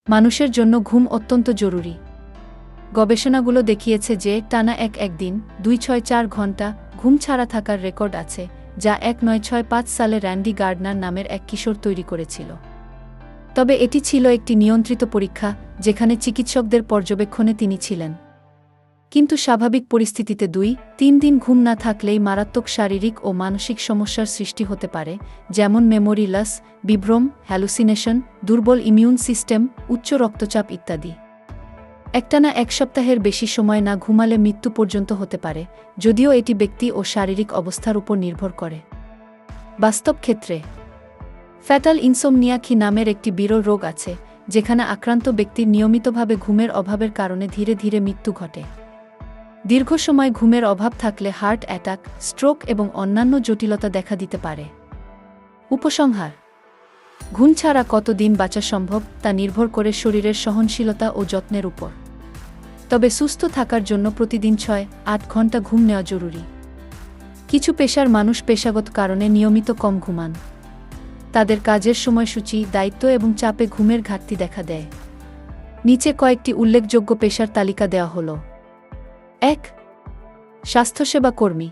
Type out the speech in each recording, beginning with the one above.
মানুষের জন্য ঘুম অত্যন্ত জরুরি। গবেষণাগুলো দেখিয়েছে যে টানা একদিন 2-6-4 ঘন্টা ঘুম ছাড়া থাকার রেকর্ড আছে, যা 1965 সালে র্যান্ডি গার্ডনার নামের এক কিশোর তৈরি করেছিল। তবে এটি ছিল একটি নিয়ন্ত্রিত পরীক্ষা, যেখানে চিকিৎসকদের পর্যবেক্ষণে তিনি ছিলেন। কিন্তু স্বাভাবিক পরিস্থিতিতে 2-3 দিন ঘুম না থাকলেই মারাত্মক শারীরিক ও মানসিক সমস্যার সৃষ্টি হতে পারে, যেমন মেমোরি লস, বিভ্রম, হ্যালুসিনেশন, দুর্বল ইমিউন সিস্টেম, উচ্চ রক্তচাপ ইত্যাদি। একটানা 1 সপ্তাহের বেশি সময় না ঘুমালে মৃত্যু পর্যন্ত হতে পারে, যদিও এটি ব্যক্তি ও শারীরিক অবস্থার উপর নির্ভর করে। বাস্তব ক্ষেত্রে ফ্যাটাল ইনসোমনিয়া নামের একটি বিরল রোগ আছে, যেখানে আক্রান্ত ব্যক্তির নিয়মিতভাবে ঘুমের অভাবের কারণে ধীরে ধীরে মৃত্যু ঘটে। দীর্ঘ সময় ঘুমের অভাব থাকলে হার্ট অ্যাটাক, স্ট্রোক এবং অন্যান্য জটিলতা দেখা দিতে পারে। উপসংহার: ঘুম ছাড়া কতদিন বাঁচা সম্ভব তা নির্ভর করে শরীরের সহনশীলতা ও যত্নের উপর। তবে সুস্থ থাকার জন্য প্রতিদিন 6-8 ঘন্টা ঘুম নেওয়া জরুরি। কিছু পেশার মানুষ পেশাগত কারণে নিয়মিত কম ঘুমান। তাদের কাজের সময়সূচি, দায়িত্ব এবং চাপে ঘুমের ঘাটতি দেখা দেয়। নিচে কয়েকটি উল্লেখযোগ্য পেশার তালিকা দেওয়া হল। 1. স্বাস্থ্যসেবা কর্মী।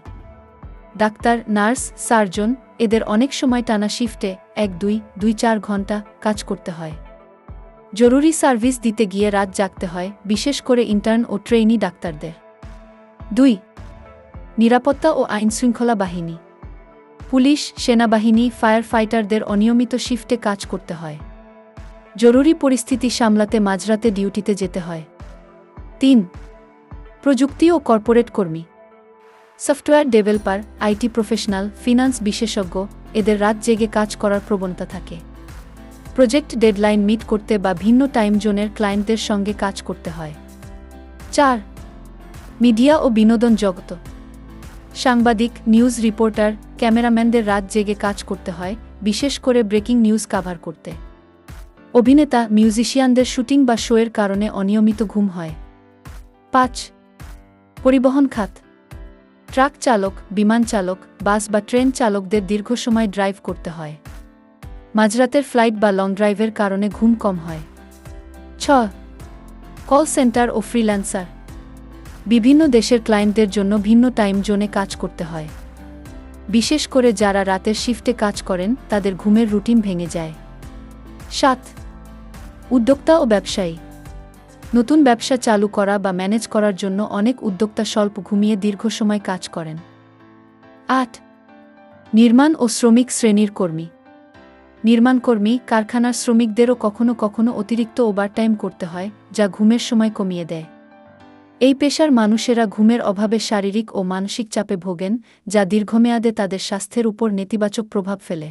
ডাক্তার, নার্স, সার্জন, এদের অনেক সময় টানা শিফটে 1-2-4 ঘন্টা কাজ করতে হয়। জরুরি সার্ভিস দিতে গিয়ে রাত জাগতে হয়, বিশেষ করে ইন্টার্ন ও ট্রেইনি ডাক্তারদের। 2. নিরাপত্তা ও আইনশৃঙ্খলা বাহিনী। পুলিশ, সেনাবাহিনী, ফায়ার ফাইটারদের অনিয়মিত শিফটে কাজ করতে হয়। জরুরি পরিস্থিতি সামলাতে মাঝরাতে ডিউটিতে যেতে হয়। 3. প্রযুক্তি ও কর্পোরেট কর্মী। Software developer, IT professional, finance বিশেষজ্ঞ, এদের রাত জেগে কাজ করার প্রবণতা থাকে। প্রজেক্ট ডেডলাইন মিট করতে বা ভিন্ন টাইম জোনের ক্লায়েন্টদের সঙ্গে কাজ করতে হয়। 4. মিডিয়া ও বিনোদন জগত। সাংবাদিক, নিউজ রিপোর্টার, ক্যামেরাম্যানদের রাত জেগে কাজ করতে হয়, বিশেষ করে ব্রেকিং নিউজ কাভার করতে। অভিনেতা, মিউজিশিয়ানদের শুটিং বা শোয়ের কারণে অনিয়মিত ঘুম হয়। 5. পরিবহন খাত। ট্রাক চালক, বিমান চালক, বাস বা ট্রেন চালকদের দীর্ঘ সময় ড্রাইভ করতে হয়। মাঝরাতের ফ্লাইট বা লং ড্রাইভের কারণে ঘুম কম হয়। 6. কল সেন্টার ও ফ্রিল্যান্সার। বিভিন্ন দেশের ক্লায়েন্টদের জন্য ভিন্ন টাইম জোনে কাজ করতে হয়। বিশেষ করে যারা রাতের শিফটে কাজ করেন, তাদের ঘুমের রুটিন ভেঙে যায়। 7. উদ্যোক্তা ও ব্যবসায়ী। নতুন ব্যবসা চালু করা বা ম্যানেজ করার জন্য অনেক উদ্যোক্তা স্বল্প ঘুমিয়ে দীর্ঘ সময় কাজ করেন। 8. নির্মাণ ও শ্রমিক শ্রেণীর কর্মী। নির্মাণকর্মী, কারখানার শ্রমিকদেরও কখনো কখনো অতিরিক্ত ওভারটাইম করতে হয়, যা ঘুমের সময় কমিয়ে দেয়। এই পেশার মানুষেরা ঘুমের অভাবে শারীরিক ও মানসিক চাপে ভোগেন, যা দীর্ঘমেয়াদে তাদের স্বাস্থ্যের উপর নেতিবাচক প্রভাব ফেলে।